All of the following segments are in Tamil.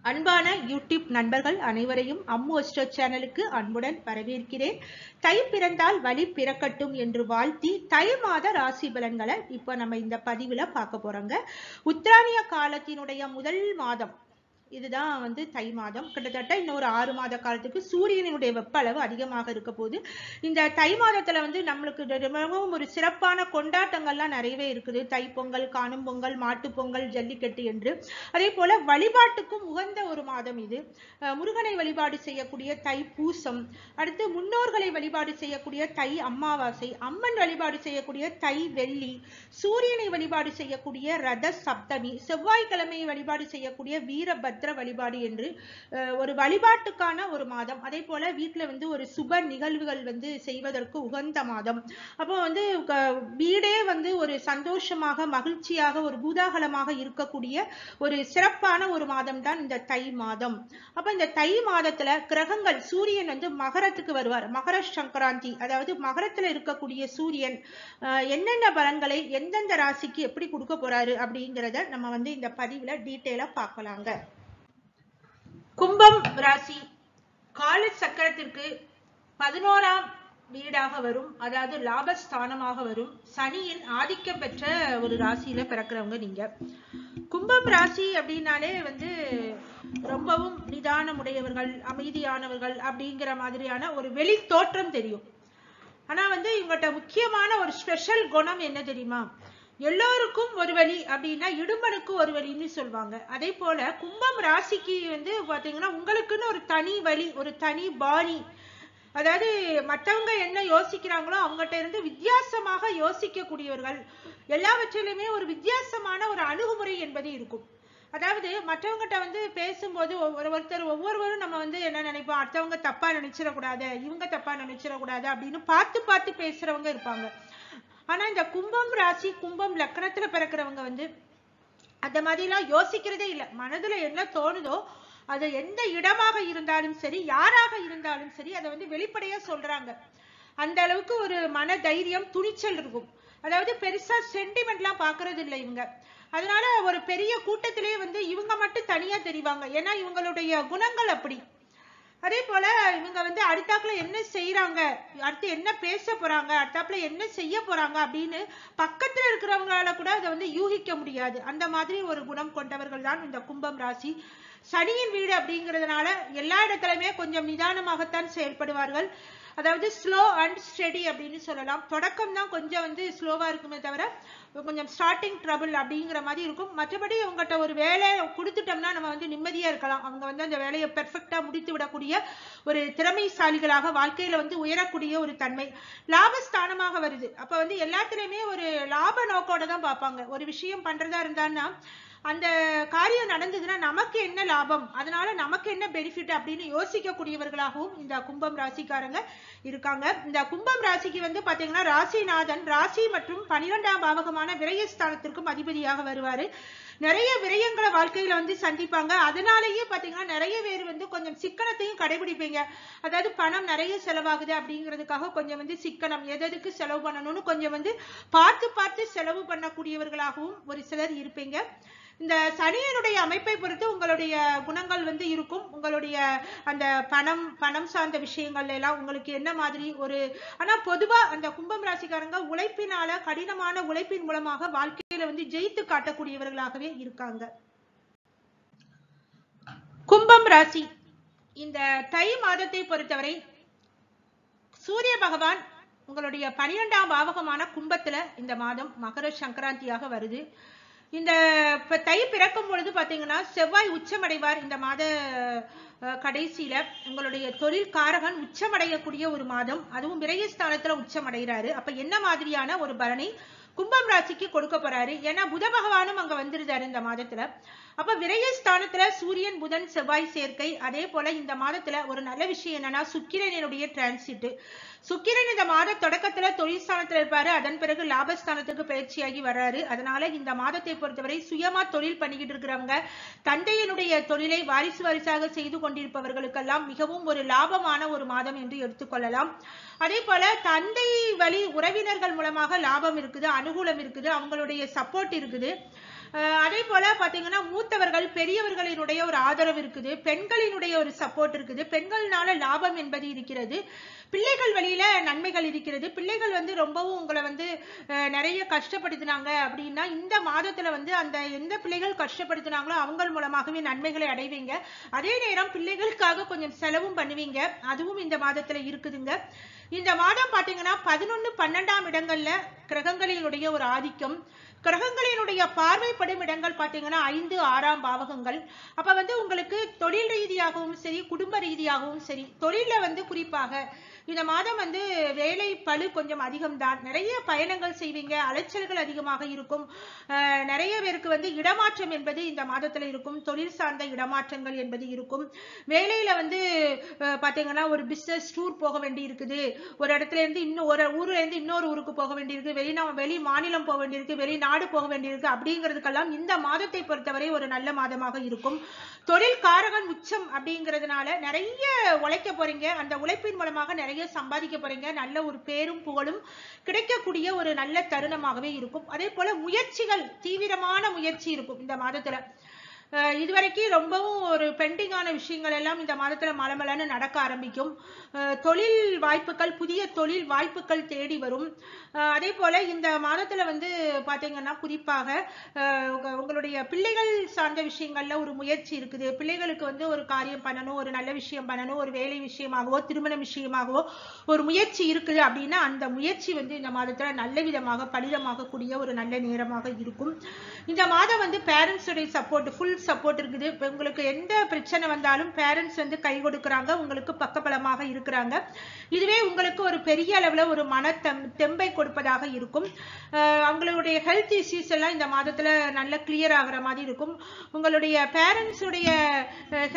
அன்பான யூடியூப் நண்பர்கள் அனைவரையும் அம்மு அஸ்ட்ரோ சேனலுக்கு அன்புடன் வரவேற்கிறேன். தை பிறந்தால் வழி பிறக்கட்டும் என்று வாழ்த்தி தை மாத ராசி பலன்களை இப்போ நம்ம இந்த பதிவுல பார்க்க போறோங்க. உத்தராயண காலத்தினுடைய முதல் மாதம் இதுதான் தை மாதம். கிட்டத்தட்ட இன்னொரு 6 மாத காலத்துக்கு சூரியனுடைய வெப்ப அளவு அதிகமாக இருக்க போது. இந்த தை மாதத்துல நம்மளுக்கு மிகவும் ஒரு சிறப்பான கொண்டாட்டங்கள்லாம் நிறையவே இருக்குது. தை பொங்கல், காணும் பொங்கல், மாட்டு பொங்கல், ஜல்லிக்கட்டு என்று. அதே போல வழிபாட்டுக்கும் உகந்த ஒரு மாதம் இது. முருகனை வழிபாடு செய்யக்கூடிய தை பூசம், அடுத்து முன்னோர்களை வழிபாடு செய்யக்கூடிய தை அமாவாசை, அம்மன் வழிபாடு செய்யக்கூடிய தை வெள்ளி, சூரியனை வழிபாடு செய்யக்கூடிய ரத சப்தமி, செவ்வாய்க்கிழமையை வழிபாடு செய்யக்கூடிய வீரபத்ர வழிபாடு என்று ஒரு வழிபாட்டுக்கான ஒரு மாதம். அதே போல வீட்டுல ஒரு சுப நிகழ்வுகள் செய்வதற்கு உகந்த மாதம். அப்போ வீடே ஒரு சந்தோஷமாக மகிழ்ச்சியாக ஒரு பூதாகலமாக இருக்கக்கூடிய ஒரு சிறப்பான ஒரு மாதம் தான் இந்த தை மாதம். அப்ப இந்த தை மாதத்துல கிரகங்கள் சூரியன் மகரத்துக்கு வருவார். மகர சங்கராந்தி, அதாவது மகரத்துல இருக்கக்கூடிய சூரியன் என்னென்ன பலன்களை எந்தெந்த ராசிக்கு எப்படி கொடுக்க போறாரு அப்படிங்கிறத நம்ம இந்த பதிவுல டீட்டெயிலா பார்க்கலாங்க. கும்பம் ராசி கால சக்கரத்திற்கு 11ஆம் வீடாக வரும், அதாவது லாபஸ்தானமாக வரும். சனியின் ஆதிக்கம் பெற்ற ஒரு ராசியில பிறக்கிறவங்க நீங்க. கும்பம் ராசி அப்படின்னாலே ரொம்பவும் நிதானமுடையவர்கள், அமைதியானவர்கள் அப்படிங்கிற மாதிரியான ஒரு வெளி தோற்றம் தெரியும். ஆனா இவங்ககிட்ட முக்கியமான ஒரு ஸ்பெஷல் குணம் என்ன தெரியுமா? எல்லோருக்கும் ஒரு வழி அப்படின்னா இடும்பனுக்கு ஒரு வழின்னு சொல்லுவாங்க. அதே போல கும்பம் ராசிக்கு பாத்தீங்கன்னா உங்களுக்குன்னு ஒரு தனி வழி, ஒரு தனி பாணி. அதாவது மற்றவங்க என்ன யோசிக்கிறாங்களோ அவங்ககிட்ட இருந்து வித்தியாசமாக யோசிக்க கூடியவர்கள். எல்லாவற்றிலுமே ஒரு வித்தியாசமான ஒரு அணுகுமுறை என்பது இருக்கும். அதாவது மற்றவங்கிட்ட பேசும்போது ஒவ்வொருவரும் நம்ம என்ன நினைப்போம், அடுத்தவங்க தப்பா நினைச்சிடக்கூடாது, இவங்க தப்பா நினைச்சிடக்கூடாது அப்படின்னு பார்த்து பேசுறவங்க இருப்பாங்க. ஆனா இந்த கும்பம் ராசி கும்பம் லக்னத்துல பிறக்கிறவங்க அந்த மாதிரி எல்லாம் யோசிக்கிறதே இல்லை. மனதுல என்ன தோணுதோ அது எந்த இடமாக இருந்தாலும் சரி, யாராக இருந்தாலும் சரி, அதை வெளிப்படையா சொல்றாங்க. அந்த அளவுக்கு ஒரு மன தைரியம், துணிச்சல் இருக்கும். அதாவது பெருசா சென்டிமெண்ட் எல்லாம் பாக்குறது இல்லை இவங்க. அதனால ஒரு பெரிய கூட்டத்திலேயே இவங்க மட்டும் தனியா தெரிவாங்க. ஏன்னா இவங்களுடைய குணங்கள் அப்படி. அதே போல இவங்க அடுத்தாப்புல என்ன செய்யறாங்க, அடுத்து என்ன பேச போறாங்க, அடுத்தாப்புல என்ன செய்ய போறாங்க அப்படின்னு பக்கத்துல இருக்கிறவங்களால கூட அதை யூகிக்க முடியாது. அந்த மாதிரி ஒரு குணம் கொண்டவர்கள் தான் இந்த கும்பம் ராசி. சனியின் வீடு அப்படிங்கிறதுனால எல்லா இடத்துலயுமே கொஞ்சம் நிதானமாகத்தான் செயல்படுவார்கள். அதாவது ஸ்லோ அண்ட் ஸ்டெடி அப்படின்னு சொல்லலாம். தொடக்கம் தான் கொஞ்சம் ஸ்லோவா இருக்குமே தவிர கொஞ்சம் ஸ்டார்டிங் ட்ரபிள் அப்படிங்கிற மாதிரி இருக்கும். மற்றபடி அவங்ககிட்ட ஒரு வேலை கொடுத்துட்டோம்னா நம்ம நிம்மதியா இருக்கலாம். அவங்க அந்த வேலையை பெர்ஃபெக்டா முடித்து விடக்கூடிய ஒரு திறமைசாலிகளாக வாழ்க்கையில உயரக்கூடிய ஒரு தன்மை. லாபஸ்தானமாக வருது. அப்ப எல்லாத்துலயுமே ஒரு லாப நோக்கோட தான் பார்ப்பாங்க. ஒரு விஷயம் பண்றதா இருந்தான்னா அந்த காரியம் நடந்ததுன்னா நமக்கு என்ன லாபம், அதனால நமக்கு என்ன பெனிஃபிட் அப்படின்னு யோசிக்க கூடியவர்களாகவும் இந்த கும்பம் ராசிக்காரங்க இருக்காங்க. இந்த கும்பம் ராசிக்கு பாத்தீங்கன்னா ராசிநாதன் ராசி மற்றும் 12ஆம் பாவகமான விரயஸ்தானத்திற்கும் அதிபதியாக வருவாரு. நிறைய விரயங்களை வாழ்க்கையில சந்திப்பாங்க. அதனாலேயே பாத்தீங்கன்னா நிறைய பேர் கொஞ்சம் சிக்கனத்தையும் கடைபிடிப்பீங்க. அதாவது பணம் நிறைய செலவாகுது அப்படிங்கிறதுக்காக கொஞ்சம் சிக்கனம், எதுக்கு செலவு பண்ணணும்னு கொஞ்சம் பார்த்து செலவு பண்ணக்கூடியவர்களாகவும் ஒரு சிலர் இருப்பீங்க. இந்த சனியனுடைய அமைப்பை பொறுத்து உங்களுடைய குணங்கள் இருக்கும். உங்களுடைய அந்த பணம் சார்ந்த விஷயங்கள் எல்லாம் உங்களுக்கு என்ன மாதிரி ஒரு, ஆனா பொதுவா அந்த கும்பம் ராசிக்காரங்க உழைப்பினால, கடினமான உழைப்பின் மூலமாக வாழ்க்கையில ஜெயித்து காட்டக்கூடியவர்களாகவே இருக்காங்க. கும்பம் ராசி இந்த தை மாதத்தை பொறுத்தவரை சூரிய பகவான் உங்களுடைய 12ஆம் பாவகமான கும்பத்துல இந்த மாதம் மகர சங்கராந்தியாக வருது. இந்த தை பிறக்கும் பொழுது பாத்தீங்கன்னா செவ்வாய் உச்சமடைவார். இந்த மாத கடைசியில உங்களுடைய தொழில் காரகன் உச்சமடையக்கூடிய ஒரு மாதம். அதுவும் விரயஸ்தானத்துல உச்சமடைகிறாரு. அப்ப என்ன மாதிரியான ஒரு பலனை கும்பம் ராசிக்கு கொடுக்க போறாரு? ஏன்னா புத பகவானும் அங்க வந்துருந்தாரு இந்த மாதத்துல. அப்ப விரயஸ்தானத்துல சூரியன் புதன் செவ்வாய் சேர்க்கை. அதே போல இந்த மாதத்துல ஒரு நல்ல விஷயம் என்னன்னா சுக்கிரனுடைய டிரான்சிட். சுக்கிரன் இந்த மாத தொடக்கத்துல தொழில் ஸ்தானத்துல இருப்பாரு. அதன் பிறகு லாபஸ்தானத்துக்கு பயிற்சியாகி வர்றாரு. அதனால இந்த மாதத்தை பொறுத்தவரை சுயமா தொழில் பண்ணிக்கிட்டு இருக்கிறவங்க, தந்தையினுடைய தொழிலை வாரிசாக செய்து கொண்டிருப்பவர்களுக்கெல்லாம் மிகவும் ஒரு லாபமான ஒரு மாதம் என்று எடுத்துக்கொள்ளலாம். அதே போல தந்தை வழி உறவினர்கள் மூலமாக லாபம் இருக்குது, அனுகூலம் இருக்குது, அவங்களுடைய சப்போர்ட் இருக்குது. அதே போல பாத்தீங்கன்னா மூத்தவர்கள் பெரியவர்களினுடைய ஒரு ஆதரவு இருக்குது, பெண்களினுடைய ஒரு சப்போர்ட் இருக்குது, பெண்கள்னால லாபம் என்பது இருக்கிறது, பிள்ளைகள் வழியில நன்மைகள் இருக்கிறது. பிள்ளைகள் வந்து ரொம்பவும் உங்களை வந்து நிறைய கஷ்டப்படுத்தினாங்க அப்படின்னா இந்த மாதத்துல வந்து அந்த எந்த பிள்ளைகள் கஷ்டப்படுத்தினாங்களோ அவங்க மூலமாகவே நன்மைகளை அடைவீங்க. அதே நேரம் பிள்ளைகளுக்காக கொஞ்சம் செலவும் பண்ணுவீங்க, அதுவும் இந்த மாதத்துல இருக்குதுங்க. இந்த மாதம் பாத்தீங்கன்னா 11, 12ஆம் இடங்கள்ல கிரகங்களினுடைய ஒரு ஆதிக்கம், கிரகங்களினுடைய பார்வைப்படும் இடங்கள் பாத்தீங்கன்னா 5, 6ஆம் பாவகங்கள். அப்ப வந்து உங்களுக்கு தொழில் ரீதியாகவும் சரி, குடும்ப ரீதியாகவும் சரி, தொழில வந்து குறிப்பாக இந்த மாதம் வந்து வேலை பளு கொஞ்சம் அதிகம்தான், நிறைய பயணங்கள் செய்வீங்க, அலைச்சல்கள் அதிகமாக இருக்கும். நிறைய பேருக்கு வந்து இடமாற்றம் என்பது இந்த மாதத்துல இருக்கும், தொழில் சார்ந்த இடமாற்றங்கள் என்பது இருக்கும். வேலையில வந்து பாத்தீங்கன்னா ஒரு பிசினஸ் டூர் போக வேண்டி இருக்குது, ஒரு இடத்துல இருந்து ஒரு ஊர்ல இருந்து இன்னொரு ஊருக்கு போக வேண்டியிருக்கு, வெளி மாநிலம் போக வேண்டியிருக்கு, வெளிநாடு போக வேண்டியிருக்கு. அப்படிங்கிறதுக்கெல்லாம் இந்த மாதத்தை பொறுத்தவரை ஒரு நல்ல மாதமாக இருக்கும். தொழில் காரகன் உச்சம் அப்படிங்கிறதுனால நிறைய உழைக்க போறீங்க, அந்த உழைப்பின் மூலமாக நிறைய சம்பாதிக்க போறீங்க, நல்ல ஒரு பேரும் புகழும் கிடைக்கக்கூடிய ஒரு நல்ல தருணமாகவே இருக்கும். அதே போல முயற்சிகள், தீவிரமான முயற்சி இருக்கும் இந்த மாதத்துல. இதுவரைக்கும் ரொம்பவும் ஒரு பெண்டிங்கான விஷயங்கள் எல்லாம் இந்த மாதத்துல மலமலன்னு நடக்க ஆரம்பிக்கும். தொழில் வாய்ப்புகள், புதிய தொழில் வாய்ப்புகள் தேடி வரும். அதே போல இந்த மாதத்துல வந்து பாத்தீங்கன்னா குறிப்பாக உங்களுடைய பிள்ளைகள் சார்ந்த விஷயங்கள்ல ஒரு முயற்சி இருக்குது. பிள்ளைகளுக்கு வந்து ஒரு காரியம் பண்ணணும், ஒரு நல்ல விஷயம் பண்ணணும், ஒரு வேலை விஷயமாகவோ திருமண விஷயமாகவோ ஒரு முயற்சி இருக்குது அப்படின்னா அந்த முயற்சி வந்து இந்த மாதத்துல நல்ல விதமாக பலிதமாக கூடிய ஒரு நல்ல நேரமாக இருக்கும். இந்த மாதம் வந்து பேரண்ட்ஸுடைய சப்போர்ட், ஃபுல் சப்போர்ட் இருக்குது. உங்களுக்கு எந்த பிரச்சனை வந்தாலும் பேரண்ட்ஸ் வந்து கை கொடுக்கறாங்க, உங்களுக்கு பக்கபலமாக இருக்கிறாங்க. இதுவே உங்களுக்கு ஒரு பெரிய அளவுல ஒரு மன தெம்பை கொடுப்பதாக இருக்கும். அவங்களுடைய ஹெல்த் இஷ்யூஸ் எல்லாம் இந்த மாதத்துல நல்ல கிளியர் ஆகிற மாதிரி இருக்கும். உங்களுடைய பேரண்ட்ஸ் உடைய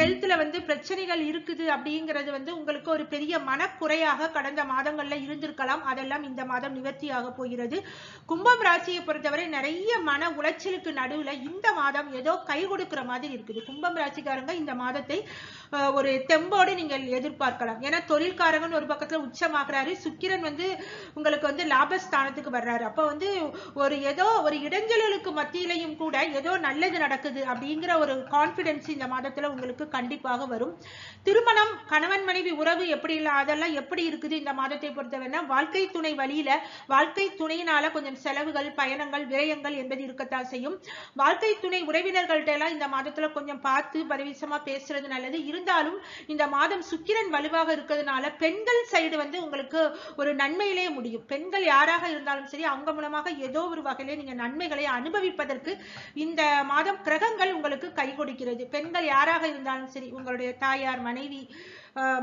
ஹெல்த்ல வந்து பிரச்சனைகள் இருக்குது அப்படிங்கிறது வந்து உங்களுக்கு ஒரு பெரிய மனக்குறையாக கடந்த மாதங்கள்ல இருந்திருக்கலாம், அதெல்லாம் இந்த மாதம் நிவர்த்தியாக போகிறது. கும்பம் ராசியை பொறுத்தவரை நிறைய மன உளைச்சலுக்கு நடுவுல இந்த மாதம் ஏதோ கை கொடுக்கிற மாதிரி இருக்குது. கும்பம் ராசிக்காரங்க இந்த மாதத்தை ஒரு தெம்போடு நீங்கள் எதிர்பார்க்கலாம். ஏன்னா தொழில்காரங்கன்னு ஒரு பக்கத்துல உச்சமாகிறாரு, சுக்கிரன் வந்து உங்களுக்கு வந்து லாபஸ்தானத்துக்கு வர்றாரு. அப்ப வந்து ஒரு ஏதோ ஒரு இடைஞ்சலுக்கு மத்தியிலையும் கூட ஏதோ நல்லது நடக்குது அப்படிங்கிற ஒரு கான்பிடன்ஸ் இந்த மாதத்துல உங்களுக்கு கண்டிப்பாக வரும். திருமணம், கணவன் மனைவி உறவு எப்படி இல்லை அதெல்லாம் எப்படி இருக்குது இந்த மாதத்தை பொறுத்தவரை, வாழ்க்கை துணை வழியில வாழ்க்கை துணையினால கொஞ்சம் செலவுகள், பயணங்கள், விரயங்கள் என்பது இருக்கத்தான் செய்யும். வாழ்க்கை துணை உறவினர்கள்ட்ட எல்லாம் இந்த மாதத்துல கொஞ்சம் பார்த்து பரிவிசமா பேசுறது நல்லது. இருந்தாலும் இந்த மாதம் சுக்கிரன் வலுவாக இருக்கிறதுனால பெண்கள் சைடு வந்து உங்களுக்கு ஒரு நன்மையிலே முடியும். பெண்கள் யாராக இருந்தாலும் சரி அவங்க மூலமாக ஏதோ ஒரு வகையிலே நீங்க நன்மைகளை அனுபவிப்பதற்கு இந்த மாதம் கிரகங்கள் உங்களுக்கு கை கொடுக்கிறது. பெண்கள் யாராக இருந்தாலும் சரி, உங்களுடைய தாயார், மனைவி,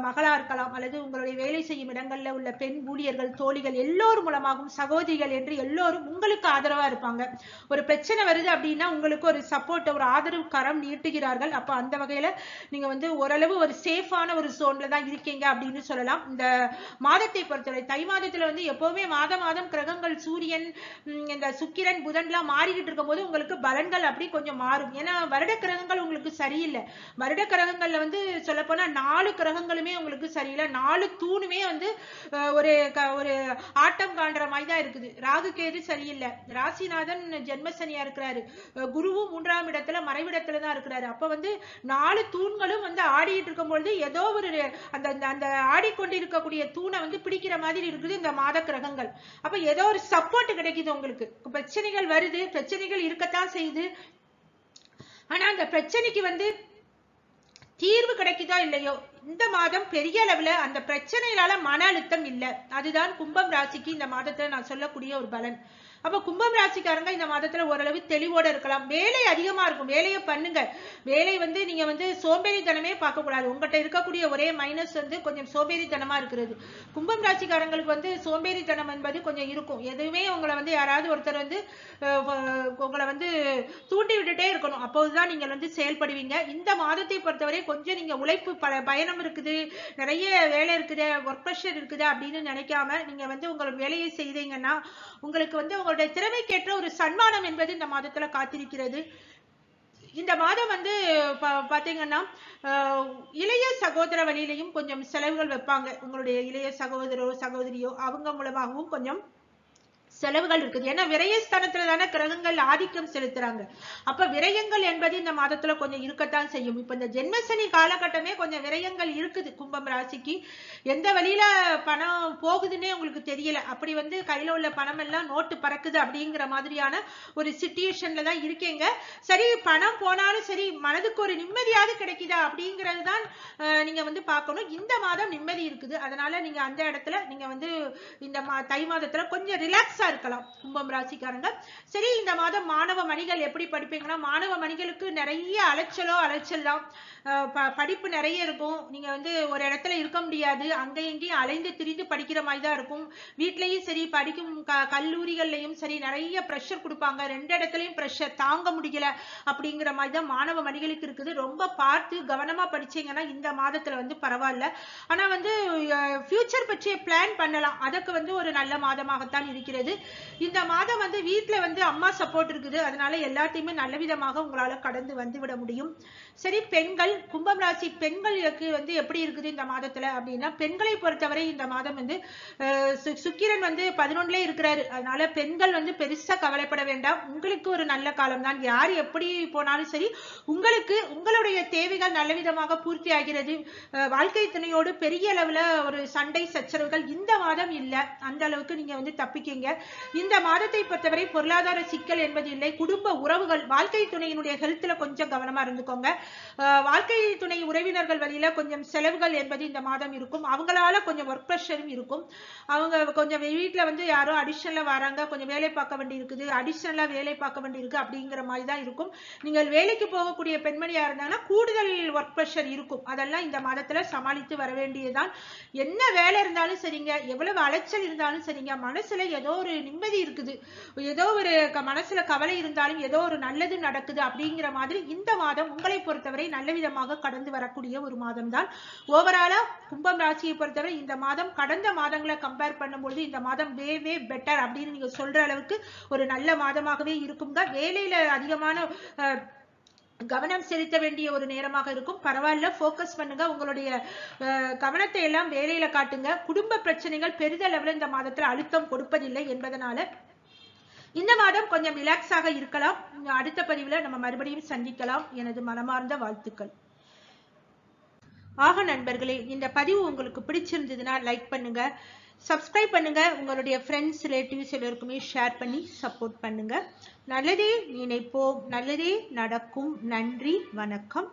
மகளா இருக்கலாம், அல்லது உங்களுடைய வேலை செய்யும் இடங்கள்ல உள்ள பெண் ஊழியர்கள், தோழிகள் எல்லோரும் மூலமாகவும், சகோதரிகள் என்று எல்லோரும் உங்களுக்கு ஆதரவா இருப்பாங்க. ஒரு பிரச்சனை வருது அப்படின்னா உங்களுக்கு ஒரு சப்போர்ட், ஒரு ஆதரவு கரம் நீட்டுகிறார்கள். அப்ப அந்த வகையில நீங்க வந்து ஓரளவு ஒரு சேஃபான ஒரு சோன்ல தான் இருக்கீங்க அப்படின்னு சொல்லலாம். இந்த மாதத்தை பொறுத்தவரை தை மாதத்துல வந்து எப்பவுமே மாதம் கிரகங்கள், சூரியன், இந்த சுக்கிரன், புதன் எல்லாம் மாறிக்கிட்டு இருக்கும் போது உங்களுக்கு பலன்கள் அப்படி கொஞ்சம் மாறும். ஏன்னா வருட கிரகங்கள் உங்களுக்கு சரியில்லை. வருட கிரகங்கள்ல வந்து சொல்ல போனா 4 கிரகங்களுமே உங்களுக்கு சரியில்லை. 4 தூணுமே வந்து ஒரு ஆட்டம் காண்ற மாதிரி தான் இருக்குது. ராகு கேது சரியில்லை, ராசிநாதன் ஜென்மசனியா இருக்கிறாரு, குருவும் 3ஆம் இடத்துல மறைவிடத்துல தான் இருக்கிறாரு. அப்ப வந்து 4 தூண்களும் வந்து ஆடிட்டு இருக்கும் பொழுது ஏதோ ஒரு அந்த ஆடிக்கொண்டிருக்கக்கூடிய தூணை வந்து பிடிக்கிற மாதிரி இருக்குது இந்த மாத கிரகங்கள். அப்ப ஏதோ ஒரு சப்போர்ட் கிடைக்குது உங்களுக்கு. பிரச்சனைகள் வருது, பிரச்சனைகள் இருக்கத்தான் செய்யுது. ஆனா அந்த பிரச்சனைக்கு வந்து தீர்வு கிடைக்குதோ இல்லையோ இந்த மாதம் பெரிய அளவுல அந்த பிரச்சனையினால மன அழுத்தம் இல்லை. அதுதான் கும்பம் ராசிக்கு இந்த மாதத்துல நான் சொல்லக்கூடிய ஒரு பலன். அப்ப கும்பம் ராசிக்காரங்க இந்த மாதத்துல ஓரளவு தெளிவோட இருக்கலாம். வேலை அதிகமா இருக்கும், வேலையை பண்ணுங்க. வேலை வந்து நீங்க வந்து சோம்பேறித்தனமே பார்க்க கூடாது. உங்ககிட்ட இருக்கக்கூடிய ஒரே மைனஸ் வந்து கொஞ்சம் சோம்பேறித்தனமா இருக்கிறது. கும்பம் ராசிக்காரங்களுக்கு வந்து சோம்பேறித்தனம் என்பது கொஞ்சம் இருக்கும். எதுவுமே உங்களை வந்து யாராவது ஒருத்தர் வந்து உங்களை வந்து தூண்டி விட்டுட்டே இருக்கணும், அப்போதுதான் நீங்க வந்து செயல்படுவீங்க. இந்த மாதத்தை பொறுத்தவரை கொஞ்சம் நீங்க உழைப்பு, பயணம் இருக்குது, நிறைய வேலை இருக்குது, ஒர்க் ப்ரெஷர் இருக்குது அப்படின்னு நினைக்காம நீங்க வந்து உங்களோட வேலையை செய்தீங்கன்னா உங்களுக்கு வந்து உங்களுடைய திறமைக்கேற்ற ஒரு சன்மானம் என்பது இந்த மாதத்துல காத்திருக்கிறது. இந்த மாதம் வந்து பாத்தீங்கன்னா இளைய சகோதர வழியிலையும் கொஞ்சம் செலவுகள் வைப்பாங்க. உங்களுடைய இளைய சகோதரோ சகோதரியோ அவங்க மூலமாகவும் கொஞ்சம் செலவுகள் இருக்குது. ஏன்னா விரயஸ்தானத்துல தானே கிரகங்கள் ஆதிக்கம் செலுத்துறாங்க. அப்ப விரயங்கள் என்பது இந்த மாதத்துல கொஞ்சம் இருக்கத்தான் செய்யும். இப்ப இந்த ஜென்மசனி காலகட்டமே கொஞ்சம் விரயங்கள் இருக்குது கும்பம் ராசிக்கு. எந்த வழியில பணம் போகுதுன்னே உங்களுக்கு தெரியல. அப்படி கையில உள்ள பணம் எல்லாம் நோட்டு பறக்குது அப்படிங்கிற மாதிரியான ஒரு சிச்சுவேஷன்ல தான் இருக்கீங்க. சரி, பணம் போனாலும் சரி, மனதுக்கு ஒரு நிம்மதியாவது கிடைக்குதா அப்படிங்கிறது தான் நீங்க பார்க்கணும். இந்த மாதம் நிம்மதி இருக்குது. அதனால நீங்க அந்த இடத்துல நீங்க இந்த தை மாதத்துல கொஞ்சம் ரிலாக்ஸா இருக்கலாம் கும்பம் ராசிக்காரங்க. சரி, இந்த மாதம் மாணவ மணிகள் எப்படி படிப்பீங்கன்னா, மாணவ மணிகளுக்கு நிறைய அலைச்சல் தான். படிப்பு நிறைய இருக்கும். நீங்க ஒரு இடத்துல இருக்க முடியாது. அங்க எங்கேயும் அலைந்து திரிந்து படிக்கிற மாதிரி தான் இருக்கும். வீட்லயும் சரி, படிக்கும் கல்லூரிகள்லயும் சரி நிறைய பிரஷர் கொடுப்பாங்க. ரெண்டு இடத்துலயும் பிரஷர் தாங்க முடியல அப்படிங்கிற மாதிரி தான் மாணவ மணிகளுக்கு இருக்குது. ரொம்ப பார்த்து கவனமா படிச்சீங்கன்னா இந்த மாதத்துல பரவாயில்ல. ஆனா ஃபியூச்சர் பற்றிய பிளான் பண்ணலாம். அதுக்கு ஒரு நல்ல மாதமாகத்தான் இருக்கிறது. இந்த மாதம் வீட்டுல அம்மா சப்போர்ட் இருக்குது. அதனால எல்லாத்தையுமே நல்ல விதமாக உங்களால கடந்து வந்துவிட முடியும். சரி, பெண்கள், கும்பம் ராசி பெண்களுக்கு எப்படி இருக்குது இந்த மாதத்துல அப்படின்னா, பெண்களை பொறுத்தவரை இந்த மாதம் சுக்கிரன் 11 இருக்கிறாரு. அதனால பெண்கள் பெருசா கவலைப்பட வேண்டாம். உங்களுக்கு ஒரு நல்ல காலம் தான். யார் எப்படி போனாலும் சரி, உங்களுக்கு உங்களுடைய தேவைகள் நல்ல விதமாக பூர்த்தி ஆகிறது. வாழ்க்கை துணையோடு பெரிய அளவுல ஒரு சண்டை சச்சரவுகள் இந்த மாதம் இல்ல. அந்த அளவுக்கு நீங்க தப்பிக்கீங்க. இந்த மாதத்தை பொறுத்தவரை பொருளாதார சிக்கல் என்பது இல்லை. குடும்ப உறவுகள், வாழ்க்கை துணையினுடைய ஹெல்த்ல கொஞ்சம் கவனமா இருந்துக்கோங்க. வாழ்க்கை துணை உறவினர்கள் வழியில கொஞ்சம் செலவுகள் என்பது இந்த மாதம் இருக்கும். அவங்களால கொஞ்சம் ஒர்க் ப்ரெஷரும் இருக்கும். அவங்க கொஞ்சம் வீட்டுல யாரோ அடிஷனலா வராங்க, கொஞ்சம் வேலை பார்க்க வேண்டி இருக்குது, அடிஷனலா வேலை பார்க்க வேண்டி இருக்கு அப்படிங்கிற மாதிரி தான் இருக்கும். நீங்கள் வேலைக்கு போகக்கூடிய பெண்மணியா இருந்தாங்கன்னா கூடுதல் ஒர்க் ப்ரெஷர் இருக்கும். அதெல்லாம் இந்த மாதத்துல சமாளித்து வர வேண்டியதுதான். என்ன வேலை இருந்தாலும் சரிங்க, எவ்வளவு அலைச்சல் இருந்தாலும் சரிங்க, மனசுல ஏதோ ஒரு நிம்மதி இருக்குது, ஏதோ ஒரு மனசுல கவலை இருந்தாலும் ஏதோ ஒரு நல்லது நடக்குது அப்படிங்கிற மாதிரி இந்த மாதம் உங்களை பொறுத்தவரை நல்ல விதமாக கடந்து வரக்கூடிய ஒரு மாதம் தான். ஓவராலா கும்பம் ராசியை பொறுத்தவரை இந்த மாதம் கடந்த மாதங்களை கம்பேர் பண்ணும்போது இந்த மாதம் வே பெட்டர் அப்படின்னு நீங்க சொல்ற அளவுக்கு ஒரு நல்ல மாதமாகவே இருக்குங்க. வேலையில அதிகமான கவனம் செலுத்த வேண்டிய ஒரு நேரமாக இருக்கும். பரவாயில்ல, போக்கஸ் பண்ணுங்க. உங்களுடைய கவனத்தை எல்லாம் வேலையில காட்டுங்க. குடும்ப பிரச்சனைகள் பெரிதளவில் இந்த மாதத்துல அழுத்தம் கொடுப்பதில்லை என்பதனால இந்த மாதம் கொஞ்சம் ரிலாக்ஸாக இருக்கலாம். அடுத்த பதிவுல நம்ம மறுபடியும் சந்திக்கலாம். எனது மனமார்ந்த வாழ்த்துக்கள். ஆக நண்பர்களே, இந்த பதிவு உங்களுக்கு பிடிச்சிருந்ததுன்னா லைக் பண்ணுங்க, சப்ஸ்கிரைப் பண்ணுங்க, உங்களுடைய ஃப்ரெண்ட்ஸ் ரிலேட்டிவ்ஸ் எல்லாருக்குமே ஷேர் பண்ணி சப்போர்ட் பண்ணுங்க. நல்லதே நினைப்போம், நல்லதே நடக்கும். நன்றி, வணக்கம்.